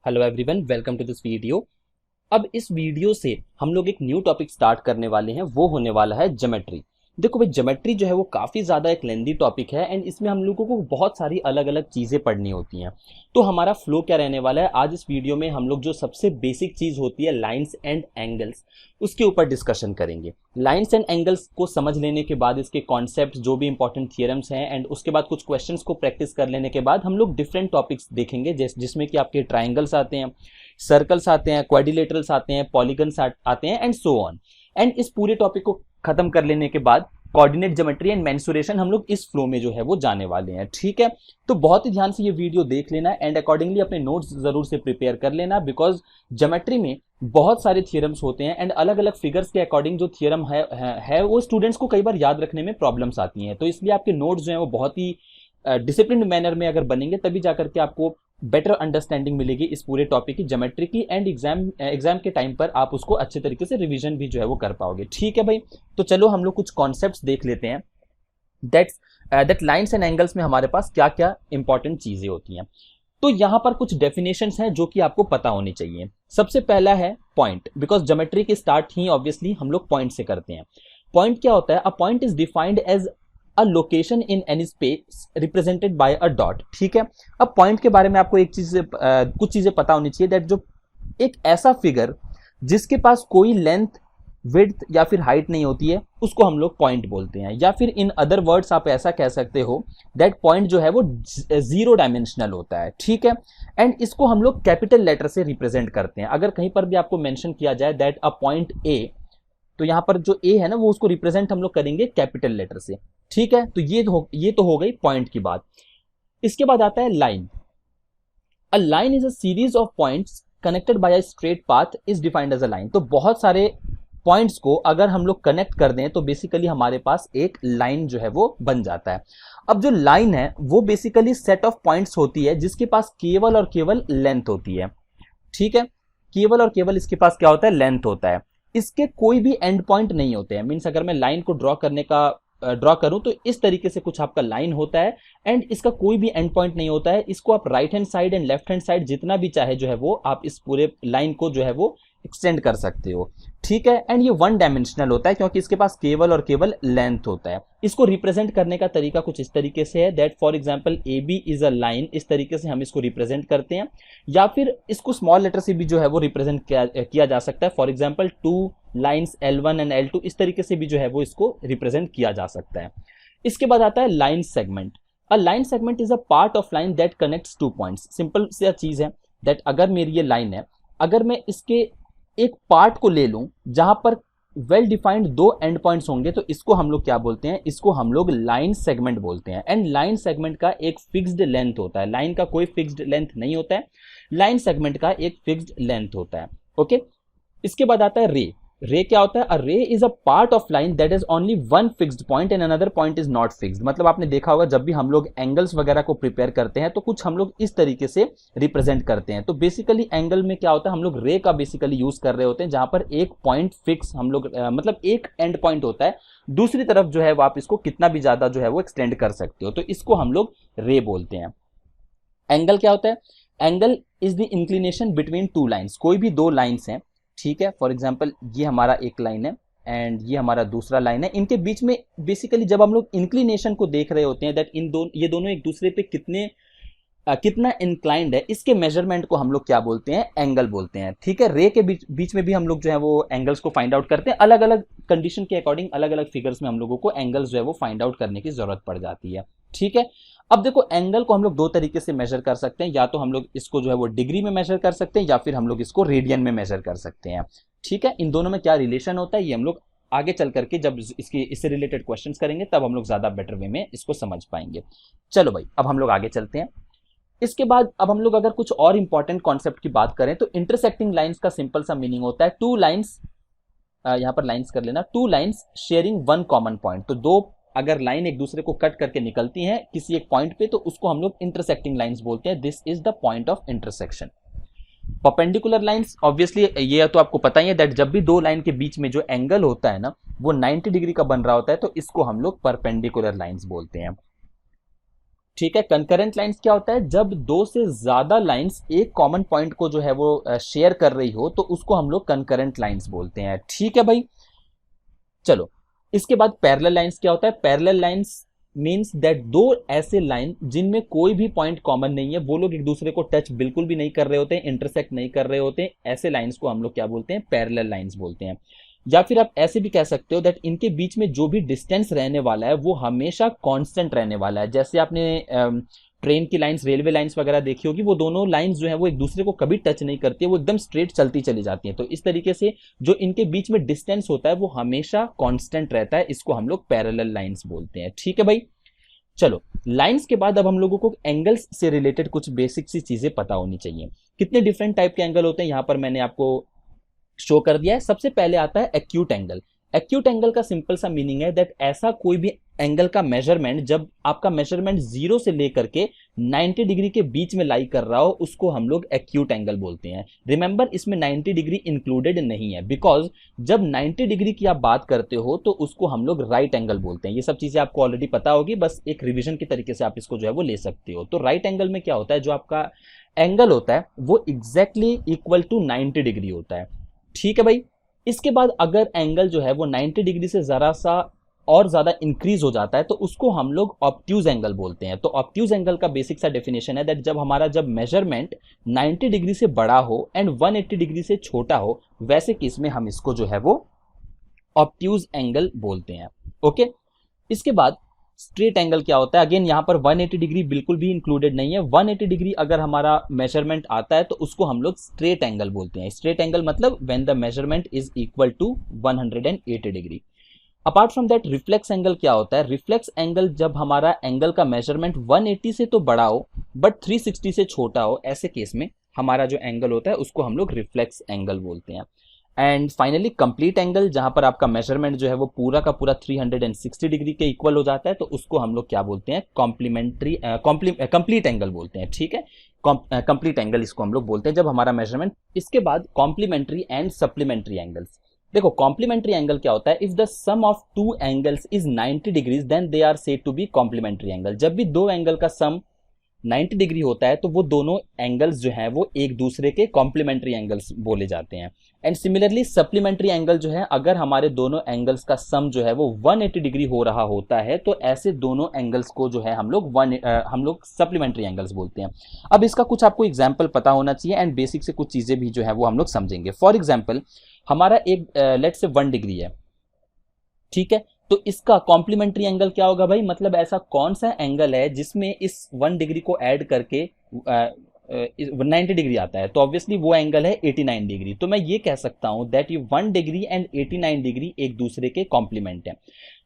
Hello everyone, welcome to this video. अब इस video से हम लोग एक न्यू टॉपिक स्टार्ट करने वाले हैं, वो होने वाला है ज्योमेट्री। देखो भाई, ज्योमेट्री जो है वो काफ़ी ज़्यादा एक लेंदी टॉपिक है एंड इसमें हम लोगों को बहुत सारी अलग अलग चीज़ें पढ़नी होती हैं। तो हमारा फ्लो क्या रहने वाला है, आज इस वीडियो में हम लोग जो सबसे बेसिक चीज़ होती है लाइन्स एंड एंगल्स, उसके ऊपर डिस्कशन करेंगे। लाइन्स एंड एंगल्स को समझ लेने के बाद इसके कॉन्सेप्ट जो भी इंपॉर्टेंट थियरम्स हैं एंड उसके बाद कुछ क्वेश्चंस को प्रैक्टिस कर लेने के बाद हम लोग डिफरेंट टॉपिक्स देखेंगे, जिसमें कि आपके ट्राइंगल्स आते हैं, सर्कल्स आते हैं, क्वाड्रिलेटरल्स आते हैं, पॉलीगन्स आते हैं एंड सो ऑन। एंड इस पूरे टॉपिक को खत्म कर लेने के बाद कोऑर्डिनेट ज्योमेट्री एंड मेंसुरेशन हम लोग इस फ्लो में जो है वो जाने वाले हैं। ठीक है, तो बहुत ही ध्यान से ये वीडियो देख लेना एंड अकॉर्डिंगली अपने नोट्स जरूर से प्रिपेयर कर लेना, बिकॉज ज्योमेट्री में बहुत सारे थियरम्स होते हैं एंड अलग अलग फिगर्स के अकॉर्डिंग जो थियरम है वो स्टूडेंट्स को कई बार याद रखने में प्रॉब्लम्स आती हैं। तो इसलिए आपके नोट्स जो है वो बहुत ही डिसिप्लिन मैनर में अगर बनेंगे तभी जाकर के आपको बेटर अंडरस्टैंडिंग मिलेगी इस पूरे टॉपिक की, ज्योमेट्री की, एंड एग्जाम के टाइम पर आप उसको अच्छे तरीके से रिवीजन भी जो है वो कर पाओगे। ठीक है भाई, तो चलो हम लोग कुछ कॉन्सेप्ट्स देख लेते हैं दैट लाइन्स एंड एंगल्स में हमारे पास क्या क्या इंपॉर्टेंट चीजें होती हैं। तो यहां पर कुछ डेफिनेशंस हैं जो कि आपको पता होनी चाहिए। सबसे पहला है पॉइंट, बिकॉज ज्योमेट्री की स्टार्ट ही ऑब्वियसली हम लोग पॉइंट से करते हैं। पॉइंट क्या होता है? A point is defined as a location in any space represented by a dot. ठीक है, अब पॉइंट के बारे में आपको कुछ चीजें पता होनी चाहिए, दैट जो एक ऐसा फिगर जिसके पास कोई लेंथ, विड्थ या फिर हाइट नहीं होती है, उसको हम लोग पॉइंट बोलते हैं। या फिर इन अदर वर्ड्स आप ऐसा कह सकते हो दैट पॉइंट जो है वो जीरो डायमेंशनल होता है। ठीक है, एंड इसको हम लोग कैपिटल लेटर से रिप्रेजेंट करते हैं। अगर कहीं पर भी आपको मेंशन किया जाए दैट अ पॉइंट ए, तो यहां पर जो ए है ना वो उसको रिप्रेजेंट हम लोग करेंगे कैपिटल लेटर से। ठीक है, तो ये तो हो गई पॉइंट की बात। इसके बाद आता है line. A line is a series of points connected by a straight path is defined as a line. तो बहुत सारे पॉइंट्स को अगर हम लोग कनेक्ट कर दें तो बेसिकली हमारे पास एक लाइन जो है वो बन जाता है। अब जो लाइन है वो बेसिकली सेट ऑफ पॉइंट्स होती है जिसके पास केवल और केवल लेंथ होती है। ठीक है, केवल और केवल इसके पास क्या होता है? लेंथ होता है। इसके कोई भी एंड पॉइंट नहीं होते हैं। मीन्स अगर मैं लाइन को ड्रॉ करूं तो इस तरीके से कुछ आपका लाइन होता है एंड इसका कोई भी एंड पॉइंट नहीं होता है। इसको आप right hand side and left hand side जितना भी चाहे जो है वो आप इस पूरे लाइन को जो है वो एक्सटेंड कर सकते हो। ठीक है, एंड ये वन डायमेंशनल होता है क्योंकि इसके पास केवल और केवल लेंथ होता है। इसको रिप्रेजेंट करने का तरीका कुछ इस तरीके से है that for example A B is a line, इस तरीके से हम इसको रिप्रेजेंट करते हैं। या फिर इसको स्मॉल लेटर से भी जो है वो रिप्रेजेंट किया जा सकता है। For example two lines L1 and L2, इस तरीके से भी जो है वो इसको रिप्रेजेंट किया जा सकता है। इसके बाद आता है line segment. A line segment is a part of line that connects two points. Simple सी चीज है दैट अगर मेरी ये लाइन है, अगर मैं इसके एक पार्ट को ले लूं जहां पर वेल डिफाइंड दो एंड पॉइंट्स होंगे तो इसको हम लोग क्या बोलते हैं? इसको हम लोग लाइन सेगमेंट बोलते हैं। एंड लाइन सेगमेंट का एक फिक्स्ड लेंथ होता है। लाइन का कोई फिक्स्ड लेंथ नहीं होता है, लाइन सेगमेंट का एक फिक्स्ड लेंथ होता है। ओके, इसके बाद आता है रे। रे क्या होता है? अ रे is a part of line that is only one fixed point and another point is not fixed. मतलब आपने देखा होगा जब भी हम लोग एंगल्स वगैरह को प्रिपेयर करते हैं तो कुछ हम लोग इस तरीके से रिप्रेजेंट करते हैं। तो बेसिकली एंगल में क्या होता है, हम लोग रे का बेसिकली यूज कर रहे होते हैं जहां पर एक पॉइंट फिक्स हम लोग मतलब एक एंड पॉइंट होता है, दूसरी तरफ जो है वो आप इसको कितना भी ज्यादा जो है वो एक्सटेंड कर सकते हो, तो इसको हम लोग रे बोलते हैं। एंगल क्या होता है? Angle is the inclination between two lines. कोई भी दो लाइन्स हैं, ठीक है, फॉर एग्जाम्पल ये हमारा एक लाइन है एंड ये हमारा दूसरा लाइन है, इनके बीच में बेसिकली जब हम लोग इंक्लिनेशन को देख रहे होते हैं दैट ये दोनों एक दूसरे पे कितना इंक्लाइंड है, इसके मेजरमेंट को हम लोग क्या बोलते हैं? एंगल बोलते हैं। ठीक है, रे के बीच में भी हम लोग जो है वो एंगल्स को फाइंड आउट करते हैं। अलग अलग कंडीशन के अकॉर्डिंग अलग अलग फिगर्स में हम लोगों को एंगल्स जो है वो फाइंड आउट करने की जरूरत पड़ जाती है। ठीक है, अब देखो एंगल को हम लोग दो तरीके से मेजर कर सकते हैं, या तो हम लोग इसको जो है वो डिग्री में मेजर कर सकते हैं या फिर हम लोग इसको रेडियन में मेजर कर सकते हैं। ठीक है, इन दोनों में क्या रिलेशन होता है ये हम लोग आगे चल करके जब इससे रिलेटेड क्वेश्चंस करेंगे तब हम लोग ज्यादा बेटर वे में इसको समझ पाएंगे। चलो भाई, अब हम लोग आगे चलते हैं। इसके बाद अब हम लोग अगर कुछ और इंपॉर्टेंट कॉन्सेप्ट की बात करें तो इंटरसेक्टिंग लाइंस का सिंपल सा मीनिंग होता है टू लाइंस, यहां पर लाइंस कर लेना, two lines sharing one common point. तो दो अगर लाइन एक दूसरे को कट करके निकलती हैं किसी एक पॉइंट पे तो उसको हम लोग इंटरसेक्टिंग लाइंस बोलते हैं। This is the point of intersection. Perpendicular lines, obviously ये तो आपको पता ही है दैट जब भी दो लाइन के बीच में जो एंगल होता है ना वो 90 डिग्री का बन रहा होता है तो इसको हम लोग परपेंडिकुलर लाइंस बोलते हैं। ठीक है। कंकरेंट लाइंस क्या होता है, जब दो से ज्यादा लाइंस एक कॉमन पॉइंट को जो है वो शेयर कर रही हो तो उसको हम लोग कंकरेंट लाइंस बोलते हैं। ठीक है भाई, चलो इसके बाद पैरेलल लाइंस क्या होता है। पैरेलल लाइंस मीन्स दैट दो ऐसे लाइन जिनमें कोई भी पॉइंट कॉमन नहीं है, वो लोग एक दूसरे को टच बिल्कुल भी नहीं कर रहे होते हैं, इंटरसेक्ट नहीं कर रहे होते हैं, ऐसे लाइंस को हम लोग क्या बोलते हैं, पैरेलल लाइंस बोलते हैं। या फिर आप ऐसे भी कह सकते हो दैट इनके बीच में जो भी डिस्टेंस रहने वाला है वो हमेशा कांस्टेंट रहने वाला है। जैसे आपने ट्रेन की लाइंस, रेलवे लाइंस वगैरह देखी होगी, वो दोनों लाइंस जो है वो एक दूसरे को कभी टच नहीं करती है, वो एकदम स्ट्रेट चलती चली जाती हैं। तो इस तरीके से जो इनके बीच में डिस्टेंस होता है वो हमेशा कांस्टेंट रहता है, इसको हम लोग पैरेलल लाइंस बोलते हैं। ठीक है भाई, चलो लाइंस के बाद अब हम लोगों को एंगल्स से रिलेटेड कुछ बेसिक सी चीजें पता होनी चाहिए। कितने डिफरेंट टाइप के एंगल होते हैं यहां पर मैंने आपको शो कर दिया है। सबसे पहले आता है एक्यूट एंगल। एक्यूट एंगल का सिंपल सा मीनिंग है दैट ऐसा कोई भी एंगल का मेजरमेंट जब आपका मेजरमेंट 0 से लेकर के 90 डिग्री के बीच में लाई कर रहा हो, उसको हम लोग एक्यूट एंगल बोलते हैं। रिमेंबर, इसमें 90 डिग्री इंक्लूडेड नहीं है, बिकॉज जब 90 डिग्री की आप बात करते हो तो उसको हम लोग राइट एंगल बोलते हैं। ये सब चीजें आपको ऑलरेडी पता होगी, बस एक रिविजन की तरीके से आप इसको जो है वो ले सकते हो। तो राइट एंगल में क्या होता है, जो आपका एंगल होता है वो एग्जैक्टली इक्वल टू 90 डिग्री होता है। ठीक है भाई, इसके बाद अगर एंगल जो है वो 90 डिग्री से जरा सा और ज्यादा इंक्रीज हो जाता है तो उसको हम लोग ऑब्ट्यूज एंगल बोलते हैं। तो ऑब्ट्यूज एंगल का बेसिक सा डेफिनेशन है दैट जब मेजरमेंट 90 डिग्री से बड़ा हो एंड 180 डिग्री से छोटा हो, वैसे केस में हम इसको जो है वो ऑब्ट्यूज एंगल बोलते हैं। ओके, इसके बाद स्ट्रेट एंगल क्या होता है। अगेन यहां पर 180 डिग्री बिल्कुल भी इंक्लूडेड नहीं है। 180 डिग्री अगर हमारा मेजरमेंट आता है तो उसको हम लोग स्ट्रेट एंगल बोलते हैं। स्ट्रेट एंगल मतलब when the measurement is equal to 180 degree. Apart from that reflex angle क्या होता है। रिफ्लेक्स एंगल जब हमारा एंगल का मेजरमेंट 180 से तो बड़ा हो बट 360 से छोटा हो, ऐसे केस में हमारा जो एंगल होता है उसको हम लोग रिफ्लेक्स एंगल बोलते हैं। एंड फाइनली कंप्लीट एंगल, जहां पर आपका मेजरमेंट जो है वो पूरा का पूरा 360 डिग्री के इक्वल हो जाता है, तो उसको हम लोग क्या बोलते हैं, कंप्लीट एंगल बोलते हैं। ठीक है, कंप्लीट एंगल इसको हम लोग बोलते हैं जब हमारा मेजरमेंट। इसके बाद कॉम्प्लीमेंट्री एंड सप्लीमेंट्री एंगल्स। देखो कॉम्प्लीमेंट्री एंगल क्या होता है, if the sum of two angles is 90 degrees then they are said to be complementary angle. जब भी दो एंगल का सम 90 डिग्री होता है तो वो दोनों एंगल्स जो हैं वो एक दूसरे के कॉम्प्लीमेंट्री एंगल्स बोले जाते हैं। एंड सिमिलरली सप्लीमेंट्री एंगल जो है, अगर हमारे दोनों एंगल्स का सम जो है वो 180 डिग्री हो रहा होता है तो ऐसे दोनों एंगल्स को जो है हम लोग सप्लीमेंट्री एंगल्स बोलते हैं। अब इसका कुछ आपको एग्जाम्पल पता होना चाहिए एंड बेसिक से कुछ चीजें भी जो है वो हम लोग समझेंगे। फॉर एग्जाम्पल, हमारा एक लेट्स से 1 डिग्री है, ठीक है, तो इसका कॉम्प्लीमेंट्री एंगल क्या होगा भाई, मतलब ऐसा कौन सा एंगल है जिसमें इस 1 डिग्री को ऐड करके 90 डिग्री आता है, तो ऑब्वियसली वो एंगल है 89 डिग्री। तो मैं ये कह सकता हूं दैट ये 1 डिग्री एंड 89 डिग्री एक दूसरे के कॉम्प्लीमेंट है।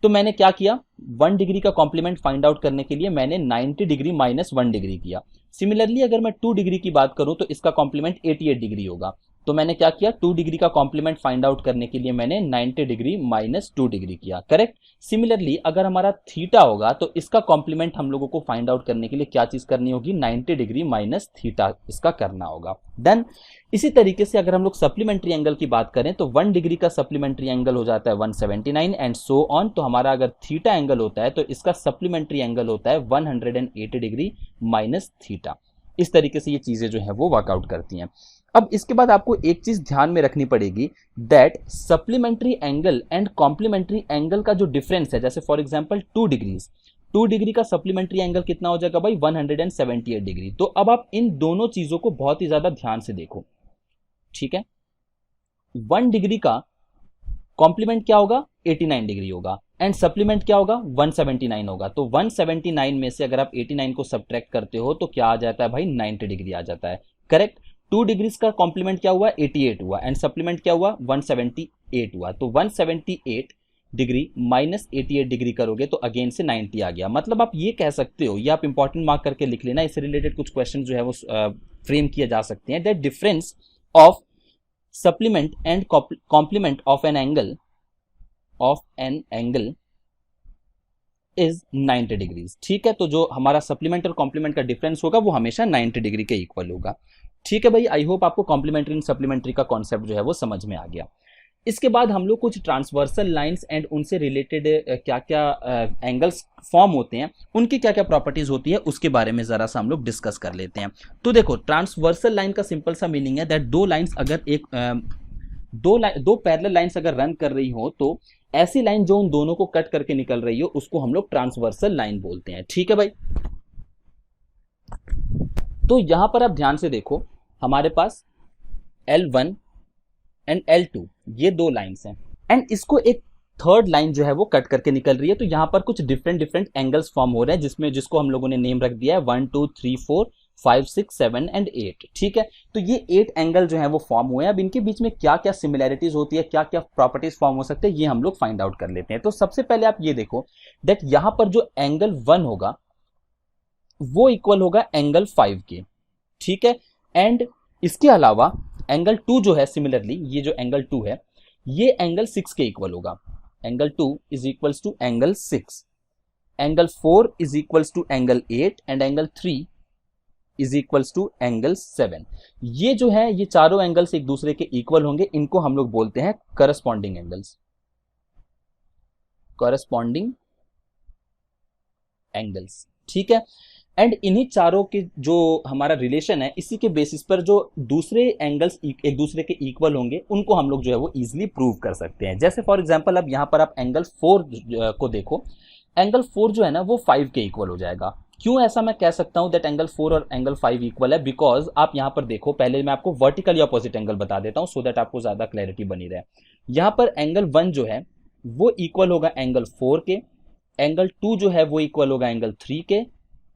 तो मैंने क्या किया, 1 डिग्री का कॉम्प्लीमेंट फाइंड आउट करने के लिए मैंने 90 डिग्री माइनस 1 डिग्री किया। सिमिलरली अगर मैं 2 डिग्री की बात करूं तो इसका कॉम्प्लीमेंट 88 डिग्री होगा। तो मैंने क्या किया, 2 डिग्री का कॉम्प्लीमेंट फाइंड आउट करने के लिए मैंने 90 डिग्री माइनस 2 डिग्री किया, करेक्ट। सिमिलरली अगर हमारा थीटा होगा तो इसका कॉम्प्लीमेंट हम लोगों को फाइंड आउट करने के लिए क्या चीज करनी होगी, 90 डिग्री माइनस थीटा इसका करना होगा। देन इसी तरीके से अगर हम लोग सप्लीमेंट्री एंगल की बात करें तो 1 डिग्री का सप्लीमेंट्री एंगल हो जाता है 179 एंड सो ऑन। तो हमारा अगर थीटा एंगल होता है तो इसका सप्लीमेंट्री एंगल होता है 180 डिग्री माइनस थीटा। इस तरीके से ये चीजें जो है वो वर्कआउट करती हैं। अब इसके बाद आपको एक चीज ध्यान में रखनी पड़ेगी that supplementary angle and complementary angle का जो डिफरेंस है, जैसे फॉर एग्जांपल 2 डिग्री का सप्लीमेंट्री एंगल कितना हो जाएगा भाई, 178 डिग्री। तो अब आप इन दोनों चीजों को बहुत ही ज्यादा ध्यान से देखो, ठीक है। 1 डिग्री का कॉम्प्लीमेंट क्या होगा, 89 डिग्री होगा एंड सप्लीमेंट क्या होगा, 179 होगा। तो 179 में से अगर आप 89 को सब्ट्रैक्ट करते हो तो क्या आ जाता है भाई, 90 डिग्री आ जाता है, करेक्ट। 2 डिग्रीज का कॉम्प्लीमेंट क्या हुआ, 88 हुआ एंड सप्लीमेंट क्या हुआ, 178 हुआ। तो 178 डिग्री माइनस 88 डिग्री करोगे तो अगेन से 90 आ गया। मतलब आप ये कह सकते हो, ये आप इंपॉर्टेंट मार्क करके लिख लेना, इससे रिलेटेड कुछ क्वेश्चन जो है वो फ्रेम किए जा सकते हैं। That difference of supplement and complement of an angle is 90 degrees, ठीक है। तो जो हमारा सप्लीमेंट और कॉम्प्लीमेंट का डिफरेंस होगा वो हमेशा 90 डिग्री के इक्वल होगा, ठीक है भाई। आई होप आपको कॉम्प्लीमेंट्री एंड सप्लीमेंट्री का कॉन्सेप्ट जो है वो समझ में आ गया। इसके बाद हम लोग कुछ ट्रांसवर्सल लाइंस एंड उनसे रिलेटेड क्या क्या एंगल्स फॉर्म होते हैं, उनकी क्या क्या प्रॉपर्टीज होती है, उसके बारे में जरा सा हम लोग डिस्कस कर लेते हैं। तो देखो, ट्रांसवर्सल लाइन का सिंपल सा मीनिंग है दैट दो लाइंस अगर दो पैरेलल लाइंस अगर रन कर रही हो तो ऐसी लाइन जो उन दोनों को कट करके निकल रही हो उसको हम लोग ट्रांसवर्सल लाइन बोलते हैं। ठीक है भाई। तो यहां पर आप ध्यान से देखो, हमारे पास L1 एंड L2 ये दो लाइंस हैं एंड इसको एक थर्ड लाइन जो है वो कट करके निकल रही है। तो यहां पर कुछ डिफरेंट डिफरेंट एंगल्स फॉर्म हो रहे हैं जिसको हम लोगों ने नेम रख दिया है 1 2 3 4 5 6 7 एंड 8। ठीक है, तो ये 8 एंगल जो है वो फॉर्म हुए हैं। अब इनके बीच में क्या क्या सिमिलैरिटीज होती है, क्या क्या प्रॉपर्टीज फॉर्म हो सकते हैं, ये हम लोग फाइंड आउट कर लेते हैं। तो सबसे पहले आप ये देखो दैट यहां पर जो एंगल 1 होगा वो इक्वल होगा एंगल 5 के। ठीक है, एंड इसके अलावा एंगल 2 जो है, सिमिलरली ये जो एंगल 2 है ये एंगल 6 के इक्वल होगा। Angle 2 is equals to angle 6, angle 4 is equals to angle 8 and angle 3 is equals to angle 7। ये जो है ये चारों एंगल्स एक दूसरे के इक्वल होंगे, इनको हम लोग बोलते हैं करस्पॉन्डिंग एंगल्स, करस्पॉन्डिंग एंगल्स। ठीक है, एंड इन्हीं चारों के जो हमारा रिलेशन है इसी के बेसिस पर जो दूसरे एंगल्स एक दूसरे के इक्वल होंगे उनको हम लोग जो है वो इजीली प्रूव कर सकते हैं। जैसे फॉर एग्जांपल अब यहाँ पर आप एंगल 4 को देखो, एंगल 4 जो है ना वो 5 के इक्वल हो जाएगा। क्यों ऐसा मैं कह सकता हूं दैट एंगल 4 और एंगल 5 इक्वल है? बिकॉज आप यहाँ पर देखो, पहले मैं आपको वर्टिकली अपोजिट एंगल बता देता हूं सो दैट आपको ज्यादा क्लैरिटी बनी रहे। यहाँ पर एंगल 1 जो है वो इक्वल होगा एंगल 4 के, एंगल 2 जो है वो इक्वल होगा एंगल 3 के,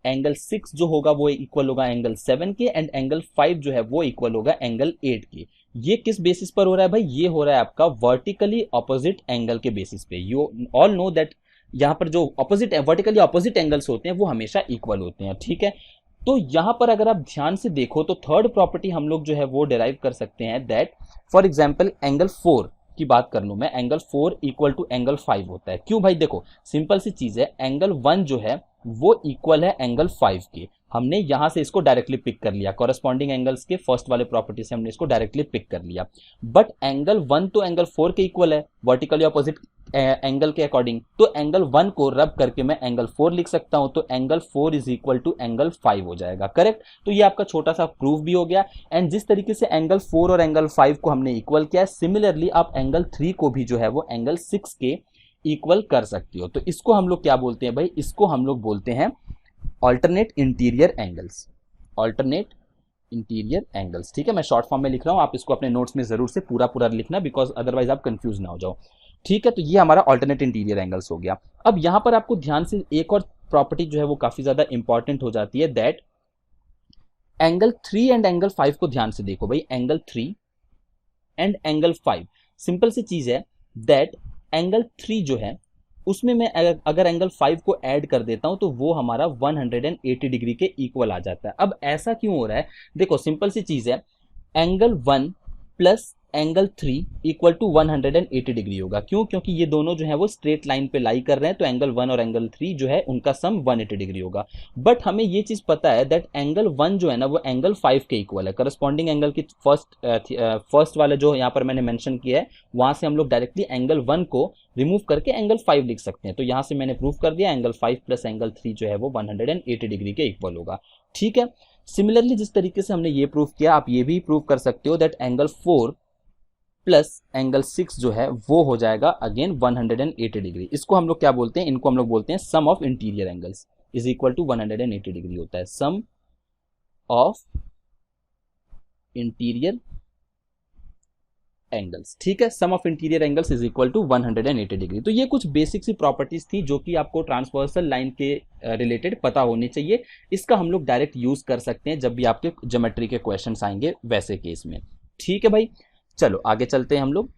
एंगल 6 जो होगा वो इक्वल होगा एंगल 7 के, एंड एंगल 5 जो है वो इक्वल होगा एंगल 8 के। ये किस बेसिस पर हो रहा है भाई? ये हो रहा है आपका वर्टिकली ऑपोजिट एंगल के बेसिस पे। यू ऑल नो दैट यहाँ पर जो ऑपोजिट वर्टिकली ऑपोजिट एंगल्स होते हैं वो हमेशा इक्वल होते हैं। ठीक है, तो यहां पर अगर आप ध्यान से देखो तो थर्ड प्रॉपर्टी हम लोग जो है वो डिराइव कर सकते हैं दैट फॉर एग्जांपल एंगल 4 की बात कर लूं मैं, एंगल 4 इक्वल टू एंगल 5 होता है। क्यों भाई? देखो सिंपल सी चीज है, एंगल 1 जो है वो इक्वल है एंगल 5 के। हमने यहां से इसको डायरेक्टली पिक कर लिया, कॉरेस्पॉन्डिंग एंगल्स के फर्स्ट वाले प्रॉपर्टी से हमने इसको डायरेक्टली पिक कर लिया। बट एंगल 1 तो एंगल 4 के इक्वल है वर्टिकली ऑपोजिट एंगल के अकॉर्डिंग, तो एंगल 1 को रब करके मैं एंगल 4 लिख सकता हूं, तो angle 4 is equal to angle 5 हो जाएगा। करेक्ट? तो ये आपका छोटा सा प्रूफ भी हो गया। एंड जिस तरीके से एंगल 4 और एंगल 5 को हमने इक्वल किया, सिमिलरली आप एंगल 3 को भी जो है वो एंगल 6 के इक्वल कर सकती हो। तो इसको हम लोग क्या बोलते हैं भाई? इसको हम लोग बोलते हैं alternate interior angles, alternate interior angles. ठीक है, मैं शॉर्ट फॉर्म में लिख रहा हूं, आप इसको अपने नोट्स में जरूर से पूरा पूरा लिखना, बिकॉज अदरवाइज आप कंफ्यूज ना हो जाओ। ठीक है, तो ये हमारा ऑल्टरनेट इंटीरियर एंगल्स हो गया। अब यहां पर आपको ध्यान से एक और प्रॉपर्टी जो है वो काफी ज्यादा इंपॉर्टेंट हो जाती है दैट एंगल 3 एंड एंगल 5 को ध्यान से देखो भाई। एंगल 3 एंड एंगल 5 सिंपल सी चीज है दैट एंगल 3 जो है उसमें मैं अगर एंगल 5 को ऐड कर देता हूं तो वो हमारा 180 डिग्री के इक्वल आ जाता है। अब ऐसा क्यों हो रहा है? देखो सिंपल सी चीज है, angle 1 plus angle 3 equal to 180 degree होगा। क्यों? क्योंकि ये दोनों जो है वो स्ट्रेट लाइन पे लाई कर रहे हैं, तो एंगल 1 और एंगल 3 जो है उनका सम 180 डिग्री होगा। बट हमें ये चीज पता है दैट एंगल 1 जो है ना वो एंगल 5 के इक्वल है। करस्पॉन्डिंग एंगल की फर्स्ट वाले जो यहाँ पर मैंने मेंशन किया है वहां से हम लोग डायरेक्टली एंगल 1 को रिमूव करके एंगल 5 लिख सकते हैं। तो यहां से मैंने प्रूव कर दिया एंगल 5 प्लस एंगल 3 जो है वो 180 डिग्री के इक्वल होगा। ठीक है, सिमिलरली जिस तरीके से हमने ये प्रूव किया, आप ये भी प्रूव कर सकते हो दैट एंगल 4 प्लस एंगल 6 जो है वो हो जाएगा अगेन 180 डिग्री। इसको हम लोग क्या बोलते हैं? इनको हम लोग बोलते हैं sum of interior angles is equal to 180 degree होता है। Sum of interior angles. ठीक है, sum of interior angles is equal to 180 degree. तो ये कुछ बेसिक सी प्रॉपर्टीज थी जो कि आपको ट्रांसवर्सल लाइन के रिलेटेड पता होनी चाहिए। इसका हम लोग डायरेक्ट यूज कर सकते हैं जब भी आपके ज्योमेट्री के क्वेश्चंस आएंगे वैसे केस में। ठीक है भाई, चलो आगे चलते हैं हम लोग।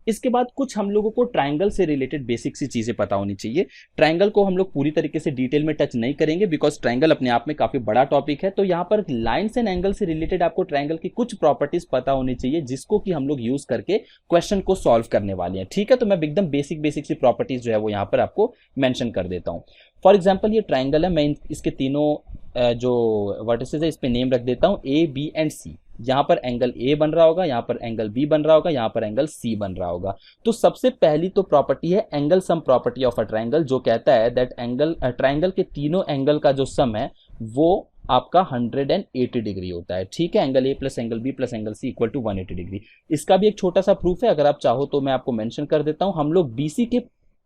इसके बाद कुछ हम लोगों को ट्रायंगल से रिलेटेड बेसिक सी चीजें पता होनी चाहिए। ट्रायंगल को हम लोग पूरी तरीके से डिटेल में टच नहीं करेंगे बिकॉज ट्रायंगल अपने आप में काफी बड़ा टॉपिक है। तो यहाँ पर लाइन्स एंड एंगल से रिलेटेड आपको ट्रायंगल की कुछ प्रॉपर्टीज पता होनी चाहिए जिसको कि हम लोग यूज करके क्वेश्चन को सॉल्व करने वाले हैं। ठीक है, तो मैं एकदम बेसिक बेसिक सी प्रॉपर्टीज जो है वो यहाँ पर आपको मेंशन कर देता हूँ। फॉर एग्जाम्पल ये ट्रायंगल है, मैं इसके तीनों जो वर्टिसेस है इस पे नेम रख देता हूँ A, B एंड C। यहाँ पर एंगल ए बन रहा होगा, यहाँ पर एंगल बी बन रहा होगा, यहाँ पर एंगल सी बन रहा होगा। तो सबसे पहली तो प्रॉपर्टी है angle sum property of a triangle, जो कहता है दैट एंगल ट्राइंगल के तीनों एंगल का जो सम है वो आपका 180 डिग्री होता है। ठीक है, angle A plus angle B plus angle C equal to 180 degree. इसका भी एक छोटा सा प्रूफ है, अगर आप चाहो तो मैं आपको मेंशन कर देता हूं। हम लोग बीसी के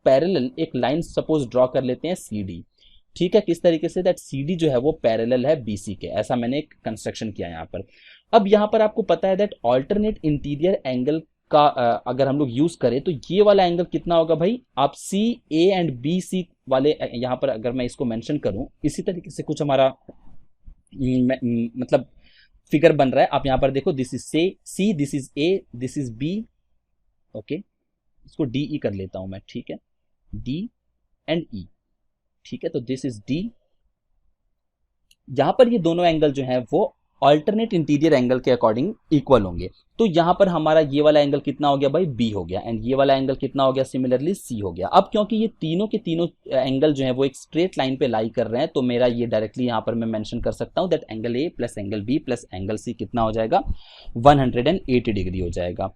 पैरेलल एक लाइन सपोज ड्रॉ कर लेते हैं सीडी। ठीक है, किस तरीके से, दैट सीडी जो है वो पैरेलल है बीसी के, ऐसा मैंने एक कंस्ट्रक्शन किया यहाँ पर। अब यहाँ पर आपको पता है दैट ऑल्टरनेट इंटीरियर एंगल का अगर हम लोग यूज करें तो ये वाला एंगल कितना होगा भाई, आप सी ए एंड बी सी वाले यहाँ पर अगर मैं इसको मेंशन करूं, इसी तरीके से कुछ हमारा मतलब फिगर बन रहा है। आप यहाँ पर देखो, this is C, this is A, this is B. Okay, इसको डी ई कर लेता हूं मैं। ठीक है, डी एंड ई। ठीक है, तो दिस इज डी। यहां पर ये दोनों एंगल जो है वो अल्टरनेट इंटीरियर एंगल के अकॉर्डिंग इक्वल होंगे। तो यहां पर हमारा ये वाला एंगल कितना हो गया भाई, बी हो गया, एंड ये वाला एंगल कितना हो गया, सिमिलरली सी हो गया। अब क्योंकि ये तीनों के तीनों एंगल जो है वो एक स्ट्रेट लाइन पे लाई कर रहे हैं, तो मेरा ये डायरेक्टली यहां पर मैं मेंशन कर सकता हूं that angle A plus angle B plus angle C कितना हो जाएगा, 180 डिग्री हो जाएगा।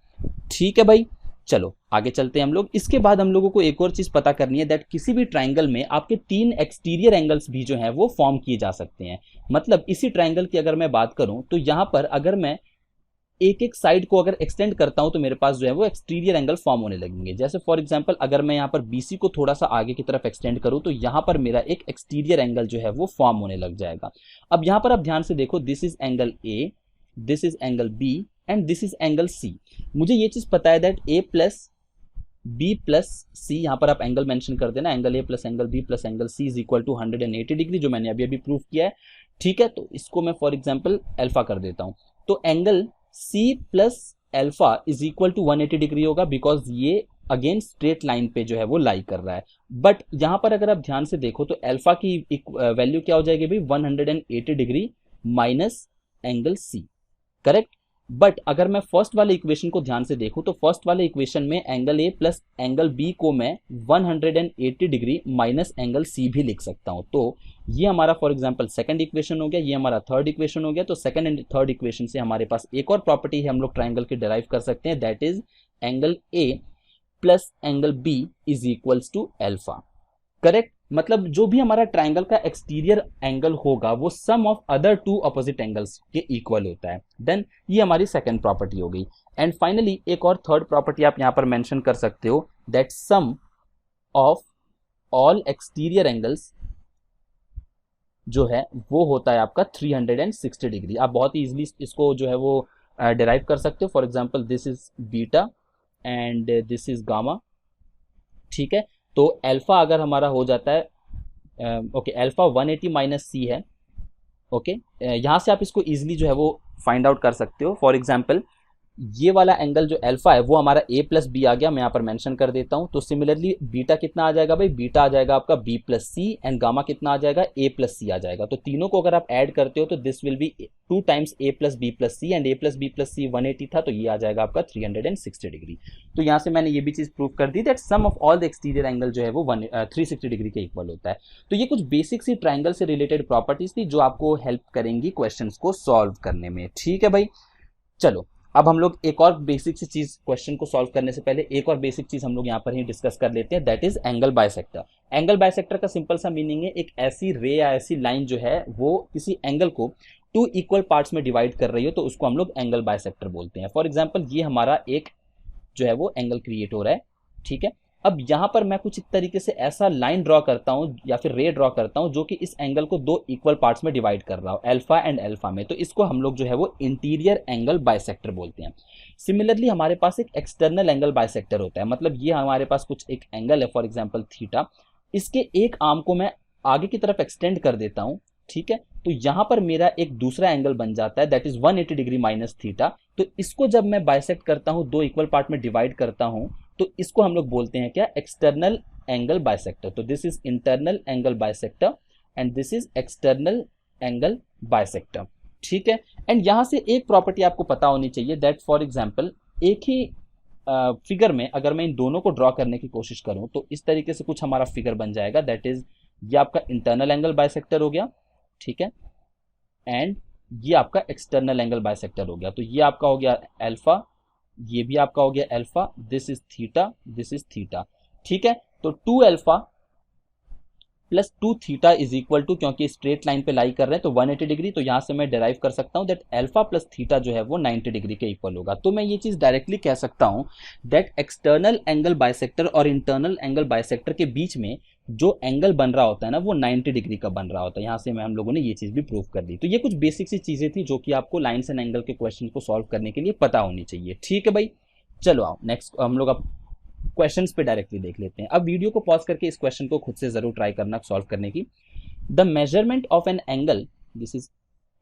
ठीक है भाई, चलो आगे चलते हैं हम लोग। इसके बाद हम लोगों को एक और चीज पता करनी है दैट किसी भी ट्राइंगल में आपके 3 एक्सटीरियर एंगल्स भी जो है वो फॉर्म किए जा सकते हैं। मतलब इसी ट्राइंगल की अगर मैं बात करूं तो यहां पर अगर मैं एक एक साइड को अगर एक्सटेंड करता हूं तो मेरे पास जो है वो एक्सटीरियर एंगल फॉर्म होने लगेंगे। जैसे फॉर एग्जांपल अगर मैं यहां पर बीसी को थोड़ा सा आगे की तरफ एक्सटेंड करूं तो यहां पर मेरा एक एक्सटीरियर एंगल जो है वो फॉर्म होने लग जाएगा। अब यहां पर आप ध्यान से देखो, this is angle A, this is angle B and this is angle C. मुझे ये चीज पता है that A plus B plus C, यहां पर आप एंगल मेंशन कर देना, angle A plus angle B plus angle C is equal to 180 degree, जो मैंने अभी अभी प्रूव किया है। ठीक है, तो इसको मैं फॉर एग्जांपल अल्फा कर देता हूं, तो angle C plus alpha is equal to 180 degree होगा, बिकॉज ये अगेन स्ट्रेट लाइन पे जो है वो लाई कर रहा है। बट यहां पर अगर आप ध्यान से देखो तो अल्फा की वैल्यू क्या हो जाएगी भाई, 180 degree minus angle C, correct. But अगर मैं फर्स्ट वाले इक्वेशन को ध्यान से देखूं तो फर्स्ट वाले इक्वेशन में angle A plus angle B को मैं 180 डिग्री माइनस एंगल सी भी लिख सकता हूं। तो ये हमारा फॉर एग्जांपल सेकंड इक्वेशन हो गया, ये हमारा थर्ड इक्वेशन हो गया। तो सेकंड एंड थर्ड इक्वेशन से हमारे पास एक और प्रॉपर्टी है हम लोग ट्राइंगल के डिराइव कर सकते हैं, that is angle A plus angle B is equals to alpha, correct. मतलब जो भी हमारा ट्राइंगल का एक्सटीरियर एंगल होगा वो sum of other two opposite angles के इक्वल होता है। देन ये हमारी सेकंड प्रॉपर्टी हो गई। एंड फाइनली एक और थर्ड प्रॉपर्टी आप यहां पर मेंशन कर सकते हो, that sum of all exterior angles जो है वो होता है आपका 360 डिग्री। आप बहुत ही इजीली इसको जो है वो डिराइव कर सकते हो। For example this is beta and this is gamma. ठीक है, तो अल्फा अगर हमारा हो जाता है ओके, अल्फा 180 माइनस सी है। ओके, यहां से आप इसको इजीली जो है वो फाइंड आउट कर सकते हो। फॉर एग्जांपल ये वाला एंगल जो अल्फा है वो हमारा a प्लस बी आ गया, मैं यहाँ पर मेंशन कर देता हूँ। तो सिमिलरली बीटा कितना आ जाएगा भाई, बीटा आ जाएगा आपका b plus C and gamma कितना आ जाएगा, a प्लस सी आ जाएगा। तो तीनों को अगर आप ऐड करते हो तो this will be 2 times a plus B plus C, and a plus B plus C 180 था, तो ये आ जाएगा आपका 360 डिग्री। तो यहाँ से मैंने ये भी चीज प्रूव कर दी that sum of all the exterior angle जो है वो 360 डिग्री के इक्वल होता है। तो ये कुछ बेसिक सी ट्राइंगल से रिलेटेड प्रॉपर्टीज थी जो आपको हेल्प करेंगी क्वेश्चन को सॉल्व करने में। ठीक है भाई, चलो अब हम लोग एक और बेसिक सी चीज क्वेश्चन को सॉल्व करने से पहले एक और बेसिक चीज हम लोग यहाँ पर ही डिस्कस कर लेते हैं, that is angle bisector. Angle bisector का सिंपल सा मीनिंग है एक ऐसी रे या ऐसी लाइन जो है वो किसी एंगल को 2 इक्वल पार्ट्स में डिवाइड कर रही हो, तो उसको हम लोग एंगल बाइसेक्टर बोलते हैं। फॉर एग्जाम्पल ये हमारा एक जो है वो एंगल क्रिएट हो रहा है। ठीक है, अब यहां पर मैं कुछ इस तरीके से ऐसा लाइन ड्रॉ करता हूं या फिर रे ड्रॉ करता हूं जो कि इस एंगल को 2 इक्वल पार्ट्स में डिवाइड कर रहा हो, अल्फा एंड अल्फा में। तो इसको हम लोग जो है वो इंटीरियर एंगल बाइसेक्टर बोलते हैं। सिमिलरली हमारे पास एक एक्सटर्नल एंगल बाइसेक्टर होता है, मतलब ये हमारे पास कुछ एक एंगल है फॉर एग्जाम्पल थीटा, इसके एक आर्म को मैं आगे की तरफ एक्सटेंड कर देता हूं। ठीक है, तो यहां पर मेरा एक दूसरा एंगल बन जाता है that is 180 degree minus theta. तो इसको जब मैं बाइसेक्ट करता हूं, 2 इक्वल पार्ट में डिवाइड करता हूं, तो इसको हम लोग बोलते हैं क्या, एक्सटर्नल एंगल बाइसेक्टर। तो this is internal angle bisector and this is external angle bisector. ठीक है, एंड यहां से एक प्रॉपर्टी आपको पता होनी चाहिए दैट फॉर एग्जांपल एक ही फिगर में अगर मैं इन दोनों को ड्रॉ करने की कोशिश करूं तो इस तरीके से कुछ हमारा फिगर बन जाएगा, दैट इज ये आपका इंटरनल एंगल बाइसेक्टर हो गया। ठीक है, एंड ये आपका एक्सटर्नल एंगल बाइसेक्टर हो गया। तो ये आपका हो गया अल्फा, ये भी आपका हो गया alpha, this is theta, this is theta. ठीक है, तो 2 alpha plus 2 theta is equal to, क्योंकि स्ट्रेट लाइन पे लाई कर रहे हैं तो 180 डिग्री, तो यहां से मैं डिराइव कर सकता हूं दैट अल्फा प्लस थीटा जो है वो 90 डिग्री के इक्वल होगा। तो मैं ये चीज डायरेक्टली कह सकता हूं दैट एक्सटर्नल एंगल बाइसेक्टर और इंटरनल एंगल बाइसेक्टर के बीच में जो एंगल बन रहा होता है ना वो 90 डिग्री का बन रहा होता है। यहां से हम लोगों ने ये चीज भी प्रूव कर दी। तो ये कुछ बेसिक सी चीजें थी जो कि आपको लाइन्स एंड एंगल के क्वेश्चन को सॉल्व करने के लिए पता होनी चाहिए। ठीक है भाई, चलो आओ नेक्स्ट हम लोग अब क्वेश्चंस पे डायरेक्टली देख लेते हैं। अब वीडियो को पॉज करके इस क्वेश्चन को खुद से जरूर ट्राई करना सॉल्व करने की। The measurement of an angle, this is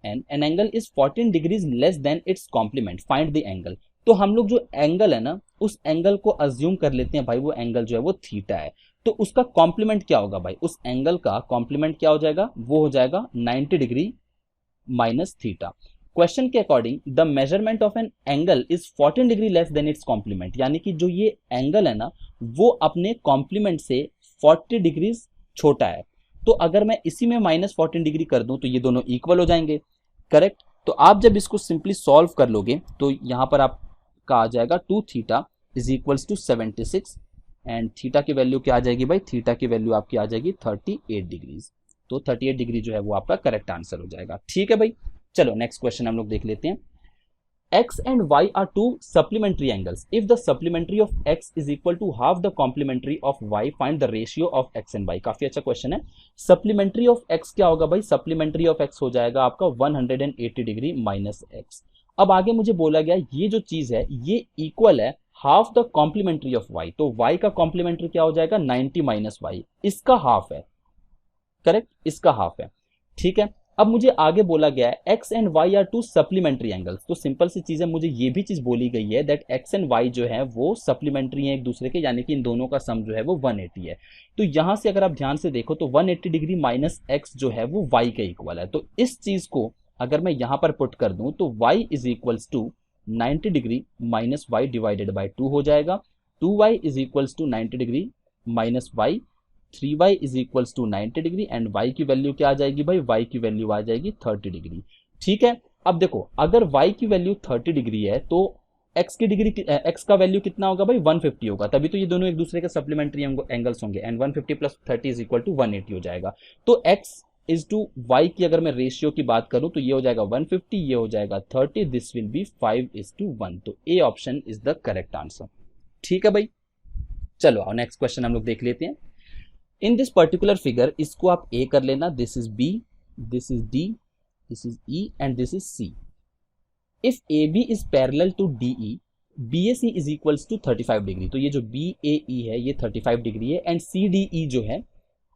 an angle is 14 degrees less than its complement, find the angle. तो हम लोग जो एंगल है ना उस एंगल को अज्यूम कर लेते हैं भाई वो एंगल जो है वो थीटा है। तो उसका कॉम्प्लीमेंट क्या होगा भाई, उस एंगल का कॉम्प्लीमेंट क्या हो जाएगा, वो हो जाएगा 90 डिग्री माइनस थीटा। क्वेश्चन के according the measurement of an angle is 14 degree less than its complement, यानी कि जो ये एंगल है ना वो अपने कॉम्प्लीमेंट से 40 डिग्रीज छोटा है। तो अगर मैं इसी में माइनस 14 डिग्री कर दूं तो ये दोनों इक्वल हो जाएंगे, करेक्ट। तो आप जब इसको सिंपली सॉल्व कर लोगे तो यहां पर आपका आ जाएगा 2 theta is equals to 76 and theta की वैल्यू क्या आ जाएगी भाई, थीटा की वैल्यू आपकी आ जाएगी 38 डिग्रीज। तो 38 डिग्री जो है वो आपका करेक्ट आंसर हो जाएगा। ठीक है भाई, चलो नेक्स्ट क्वेश्चन हम लोग देख लेते हैं। x and y are two supplementary angles. If the supplementary of x is equal to half the complementary of y, find the ratio of x and y. काफी अच्छा क्वेश्चन है। सप्लीमेंट्री ऑफ x क्या होगा भाई, supplementary of x हो जाएगा आपका 180 degree minus x। अब आगे मुझे बोला गया ये जो चीज है ये इक्वल है half the complementary of y। तो y का कॉम्प्लीमेंट्री क्या हो जाएगा 90 माइनस y, इसका हाफ है, करेक्ट, इसका हाफ है। ठीक है, अब मुझे आगे बोला गया है x and y are two supplementary angles. तो सिंपल सी चीज है, मुझे ये भी चीज बोली गई है दैट x एंड y जो है वो सप्लीमेंट्री हैं एक दूसरे के, यानी कि इन दोनों का सम जो है वो 180 है। तो यहां से अगर आप ध्यान से देखो तो 180 डिग्री माइनस x जो है वो y के इक्वल है। तो इस चीज को अगर मैं यहां पर पुट कर दूं तो y is equals to 90 degree minus y divided by 2 हो जाएगा। 2y is equals to 90 degree minus y, 3y is equals to 90 degree and y की वैल्यू क्या आ जाएगी भाई, y की वैल्यू आ जाएगी 30 डिग्री। ठीक है, अब देखो अगर y की वैल्यू 30 डिग्री है तो x की डिग्री x का वैल्यू कितना होगा भाई 150 होगा, तभी तो ये दोनों एक दूसरे के सप्लीमेंट्री एंगल्स होंगे and 150 plus 30 is equal to 180 हो जाएगा। तो x इज टू y की अगर मैं रेशियो की बात करूं तो ये हो जाएगा 150, ये हो जाएगा 30, दिस विल बी 5:1। तो A option is the correct answer. ठीक है भाई, चलो आओ नेक्स्ट क्वेश्चन हम लोग देख लेते हैं। इन दिस पर्टिकुलर फिगर, इसको आप ए कर लेना, this is B, this is D, this is E and this is C. If A B is parallel to D E, B A C is equals to 35 degree. तो ये जो B ए ई है ये 35 degree है and C D E जो है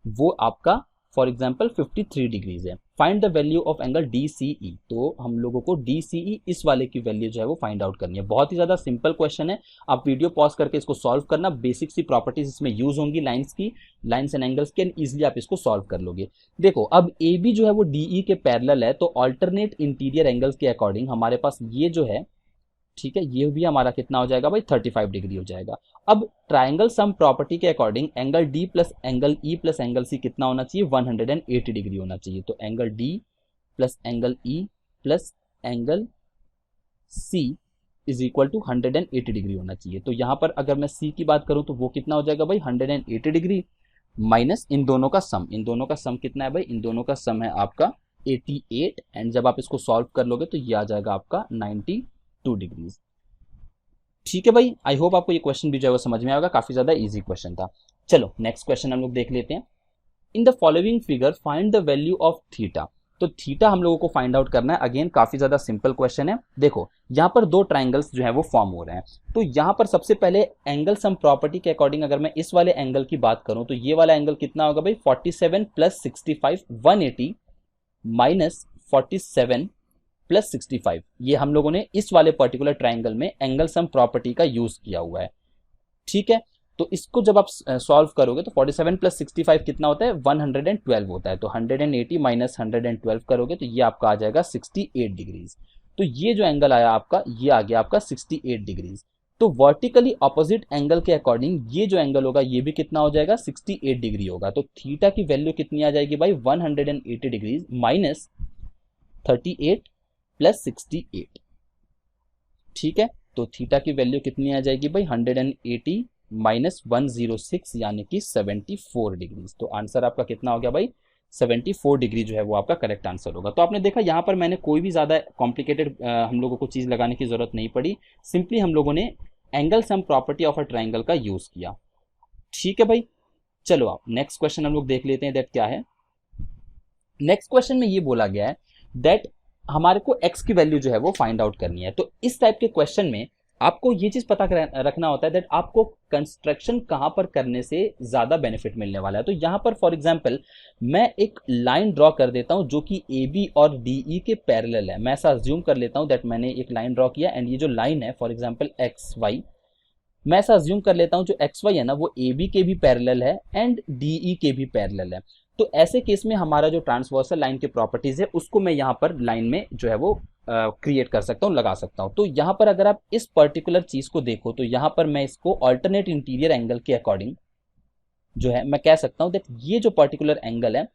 वो आपका फॉर एग्जाम्पल 53 डिग्रीज है। Find the value of angle D C E. तो हम लोगों को डी सी ई इस वाले की वैल्यू जो है वो फाइंड आउट करनी है। बहुत ही ज्यादा सिंपल क्वेश्चन है, आप वीडियो पॉज करके इसको सॉल्व करना। बेसिक सी प्रॉपर्टीज इसमें यूज होंगी लाइंस की, लाइंस एंड एंगल्स की, एंड इजिली आप इसको सॉल्व कर लोगे। देखो अब ए बी जो है वो डी ई के पैरेलल है, तो ऑल्टरनेट इंटीरियर एंगल्स के अकॉर्डिंग हमारे पास ये जो है, ठीक है, ये भी हमारा कितना हो जाएगा भाई 35 डिग्री हो जाएगा। अब ट्राइंगल सम प्रॉपर्टी के according angle D plus angle E plus angle C कितना होना चाहिए 180 डिग्री होना चाहिए। तो angle D plus angle E plus angle C is equal to 180 degree होना चाहिए। तो यहां पर अगर मैं सी की बात करूं तो वो कितना हो जाएगा भाई 180 डिग्री माइनस इन दोनों का सम। इन दोनों का सम कितना है भाई, इन दोनों का सम है आपका 88 एंड जब आप इसको सॉल्व कर लोगे तो ये आ जाएगा आपका 92 डिग्रीज। ठीक है भाई, आई होप आपको ये क्वेश्चन भी जो है वो समझ में आएगा, काफी ज्यादा इजी क्वेश्चन था। चलो नेक्स्ट क्वेश्चन हम लोग देख लेते हैं। In the following figure find the value of theta. तो थीटा हम लोगों को फाइंड आउट करना है। अगेन काफी ज्यादा सिंपल क्वेश्चन है। देखो यहाँ पर दो ट्राइंगल्स जो है वो फॉर्म हो रहे हैं, तो यहाँ पर सबसे पहले एंगल सम प्रॉपर्टी के अकॉर्डिंग अगर मैं इस वाले एंगल की बात करूं तो ये वाला एंगल कितना होगा भाई 47 प्लस 65 180 माइनस 47 प्लस 65। ये हम लोगों ने इस वाले पर्टिकुलर ट्राइंगल में एंगल सम प्रॉपर्टी का यूज किया हुआ है। ठीक है, तो इसको जब आप सॉल्व करोगे तो 47 प्लस 65 कितना होता है 112 होता है। तो 180 माइनस 112 करोगे तो ये आपका आ जाएगा 68 डिग्रीज। तो ये जो एंगल आया आपका ये आ गया आपका 68 डिग्रीज। तो वर्टिकली ऑपोजिट एंगल के अकॉर्डिंग ये जो एंगल होगा ये भी कितना हो जाएगा 68 डिग्री होगा। तो थीटा की वैल्यू कितनी आ जाएगी भाई 180 डिग्रीज माइनस 38 प्लस 68। ठीक है, तो थीटा की वैल्यू कितनी आ जाएगी भाई 180 माइनस 106 यानी कि 74 डिग्री। तो आंसर आपका कितना हो गया भाई 74 डिग्री जो है वो आपका करेक्ट आंसर होगा। तो आपने देखा यहाँ पर मैंने कोई भी ज़्यादा कॉम्प्लिकेटेड हम लोगों को चीज़ लगाने की ज़रूरत नहीं पड़ी, सिंपली हम लोगों ने angle sum property of a triangle का यूज़ किया। ठीक है भाई, चलो आप नेक्स्ट क्वेश्चन हम लोग देख लेते हैं, दैट क्या है। नेक्स्ट क्वेश्चन में ये बोला गया है दैट हमारे को x की वैल्यू जो है वो फाइंड आउट करनी है। तो इस टाइप के क्वेश्चन में आपको ये चीज पता रखना होता है दैट आपको कंस्ट्रक्शन कहां पर करने से ज्यादा बेनिफिट मिलने वाला है। तो यहां पर फॉर एग्जांपल मैं एक लाइन ड्रॉ कर देता हूं जो कि ए बी और डी ई के पैरेलल है। मैं ऐसा अज्यूम कर लेता हूं दैट मैंने एक लाइन ड्रॉ किया एंड ये जो लाइन है फॉर एग्जांपल एक्स वाई, मैं ऐसा अज्यूम कर लेता हूं जो एक्स वाई है ना वो ए बी के भी पैरेलल है एंड डी ई के भी पैरेलल है। तो ऐसे केस में हमारा जो ट्रांसवर्सल लाइन की प्रॉपर्टीज है उसको मैं यहाँ पर लाइन में जो है वो क्रिएट कर सकता हूँ, लगा सकता हूँ। तो यहाँ पर अगर आप इस पर्टिकुलर चीज को देखो तो यहाँ पर मैं इसको अल्टरनेट इंटीरियर एंगल के अकॉर्डिंग जो है मैं कह सकता हूँ दैट ये जो पर्टिकुलर एंगल है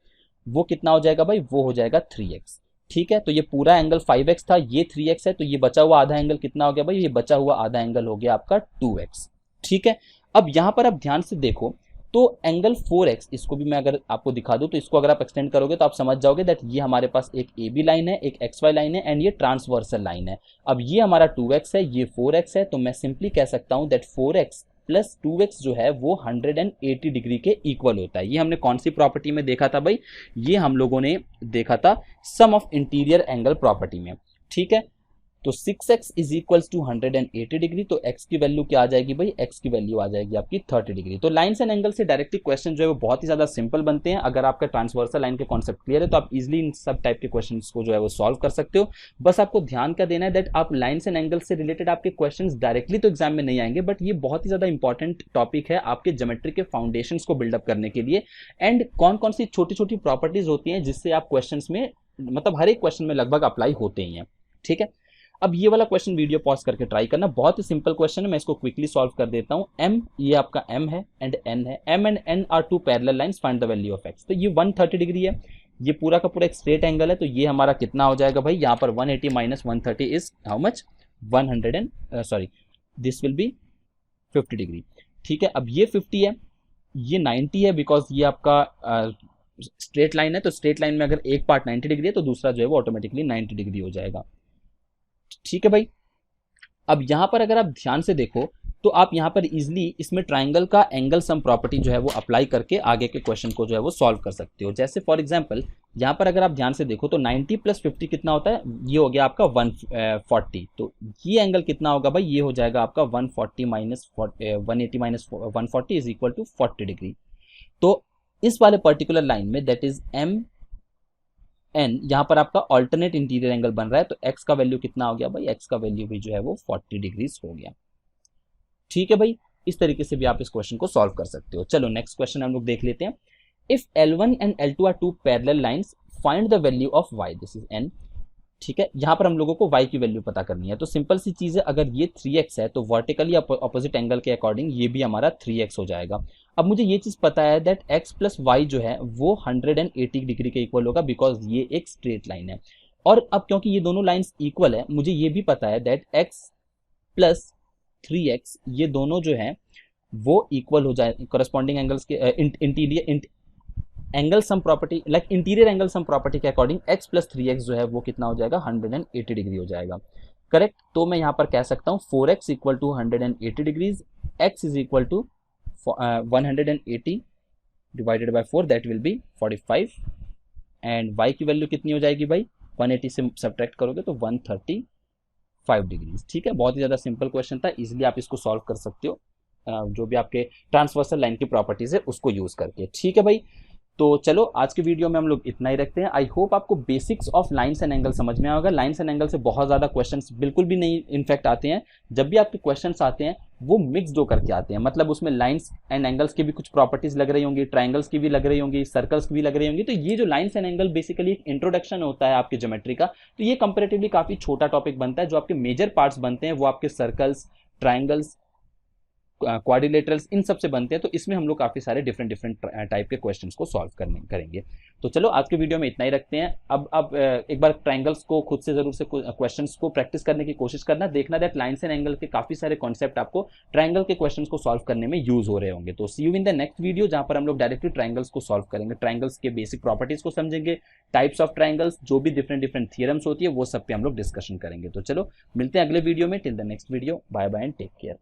वो कितना हो जाएगा भाई, वो हो जाएगा 3x। ठीक है, तो ये पूरा एंगल 5x था, ये 3x है, तो ये बचा हुआ आधा एंगल कितना हो गया भाई, ये बचा हुआ आधा एंगल हो गया आपका 2x। ठीक है, अब यहाँ पर आप ध्यान से देखो तो एंगल 4x, इसको भी मैं अगर आपको दिखा दूं तो इसको अगर आप एक्सटेंड करोगे तो आप समझ जाओगे दैट ये हमारे पास एक ए बी लाइन है, एक एक्स वाई लाइन है एंड ये ट्रांसवर्सल लाइन है। अब ये हमारा 2x है, ये 4x है, तो मैं सिंपली कह सकता हूं दैट 4x प्लस 2x जो है वो 180 डिग्री के इक्वल होता है। ये हमने कौन सी प्रॉपर्टी में देखा था भाई, ये हम लोगों ने देखा था sum of interior angle property में। ठीक है, तो 6x is equals to 180 degree, तो x की वैल्यू क्या आ जाएगी भाई, x की वैल्यू आ जाएगी आपकी 30 डिग्री। तो लाइन्स एंड एंगल से डायरेक्टली क्वेश्चन जो है वो बहुत ही ज्यादा सिंपल बनते हैं। अगर आपका ट्रांसवर्सल लाइन के कॉन्सेप्ट क्लियर है तो आप इजिली इन सब टाइप के क्वेश्चन को जो है वो सॉल्व कर सकते हो। बस आपको ध्यान क्या देना है दैट आप लाइन्स एंड एंगल से रिलेटेड आपके क्वेश्चन डायरेक्टली तो एग्जाम में नहीं आएंगे, बट ये बहुत ही ज्यादा इंपॉर्टेंट टॉपिक है आपके ज्योमेट्री के फाउंडेशन को बिल्डअप करने के लिए। एंड कौन कौन सी छोटी छोटी प्रॉपर्टीज होती हैं जिससे आप क्वेश्चन में मतलब हर एक क्वेश्चन में लगभग अप्लाई होते ही हैं। ठीक है, अब ये वाला क्वेश्चन वीडियो पॉज करके ट्राई करना, बहुत ही सिंपल क्वेश्चन है, मैं इसको क्विकली सॉल्व कर देता हूं। m ये आपका m है एंड n है, m and n are two parallel lines, find the value of x। तो ये 130 डिग्री है, ये पूरा का पूरा एक स्ट्रेट एंगल है, तो ये हमारा कितना हो जाएगा भाई, यहाँ पर 180 minus 130 is how much 100 this will B 50 degree. ठीक है, अब ये 50 है, ये 90 है बिकॉज ये आपका स्ट्रेट लाइन है, तो स्ट्रेट लाइन में अगर एक पार्ट 90 डिग्री है तो दूसरा जो है वो ऑटोमेटिकली 90 डिग्री हो जाएगा। ठीक है भाई, अब यहां पर अगर आप ध्यान से देखो तो आप यहां पर इजिली इसमें ट्राइंगल का एंगल सम प्रॉपर्टी जो है वो अप्लाई करके आगे के क्वेश्चन को जो है वो सॉल्व कर सकते हो। जैसे फॉर एग्जांपल यहां पर अगर आप ध्यान से देखो तो 90 प्लस 50 कितना होता है, ये हो गया आपका 140। तो ये एंगल कितना होगा भाई, ये हो जाएगा आपका 140 minus 180 minus 140 is equal to 40 degree. तो इस वाले पर्टिकुलर लाइन में दैट इज एम एन, यहाँ पर आपका ऑल्टरनेट इंटीरियर एंगल बन रहा है, तो x का वैल्यू कितना हो गया भाई, x का वैल्यू भी जो है वो 40 डिग्रीज हो गया। ठीक है भाई, इस तरीके से भी आप इस क्वेश्चन को सॉल्व कर सकते हो। चलो नेक्स्ट क्वेश्चन हम लोग देख लेते हैं। If L1 and L2 are two parallel lines, find the value of y, this is n। ठीक है, यहाँ पर हम लोगों को y की वैल्यू पता करनी है। तो सिंपल सी चीज है, अगर ये 3x है तो वर्टिकली अपोजिट एंगल के अकॉर्डिंग ये भी हमारा 3x हो जाएगा। अब मुझे ये चीज पता है दैट x प्लस वाई जो है वो 180 डिग्री के इक्वल होगा बिकॉज ये एक स्ट्रेट लाइन है। और अब क्योंकि ये दोनों लाइंस इक्वल है, मुझे ये भी पता है दैट x प्लस 3x ये दोनों जो है वो इक्वल हो जाए करस्पॉन्डिंग एंगल्स के interior angle sum property like interior angle sum property के अकॉर्डिंग x प्लस 3x जो है वो कितना हो जाएगा, 180 डिग्री हो जाएगा। करेक्ट, तो मैं यहाँ पर कह सकता हूँ 4x equal to 180 degrees, x is equal to 180 divided by 4 that will be 45 and y की वैल्यू कितनी हो जाएगी भाई, 180 से सब्ट्रैक्ट करोगे तो 135 डिग्रीज। ठीक है, बहुत ही ज़्यादा सिंपल क्वेश्चन था, इजिली आप इसको सॉल्व कर सकते हो जो भी आपके ट्रांसवर्सल लाइन की प्रॉपर्टीज है उसको यूज़ करके। ठीक है भाई, तो चलो आज के वीडियो में हम लोग इतना ही रखते हैं। आई होप आपको basics of lines and angle समझ में आएगा। लाइन्स एंड एंगल से बहुत ज़्यादा क्वेश्चंस बिल्कुल भी नहीं इनफैक्ट आते हैं, जब भी आपके क्वेश्चंस आते हैं वो मिक्सड होकर के आते हैं, मतलब उसमें लाइन्स एंड एंगल्स की भी कुछ प्रॉपर्टीज लग रही होंगी, ट्राइंगल्स की भी लग रही होंगी, सर्कल्स की भी लग रही होंगी। तो ये जो लाइन्स एंड एंगल बेसिकली एक इंट्रोडक्शन होता है आपके ज्योमेट्री का, तो ये कंपेरेटिवली काफ़ी छोटा टॉपिक बनता है। जो आपके मेजर पार्ट्स बनते हैं वो आपके सर्कल्स, ट्राइंगल्स क्वाड्रिलेटरल्स, इन सब से बनते हैं। तो इसमें हम लोग काफ़ी सारे डिफरेंट डिफरेंट टाइप के क्वेश्चंस को सॉल्व करेंगे। तो चलो आज के वीडियो में इतना ही रखते हैं। अब एक बार ट्राइंगल्स को खुद से जरूर से क्वेश्चंस को प्रैक्टिस करने की कोशिश करना, देखना दैट लाइन्स एंड एंगल के काफ़ी सारे कॉन्सेप्ट आपको ट्राइंगल के क्वेश्चंस को सॉल्व करने में यूज हो रहे होंगे। तो see you in the next video, जहां पर हम लोग डायरेक्टली ट्राइंगल्स को सॉल्व करेंगे, ट्राइंगल्स के बेसिक प्रॉपर्टीज को समझेंगे, टाइप्स ऑफ ट्राइंगल्स, जो भी डिफरेंट डिफरेंट थियरम्स होती है वो सब पे हम लोग डिस्कशन करेंगे। तो चलो मिलते हैं अगले वीडियो में। Till the next video, bye bye and take care.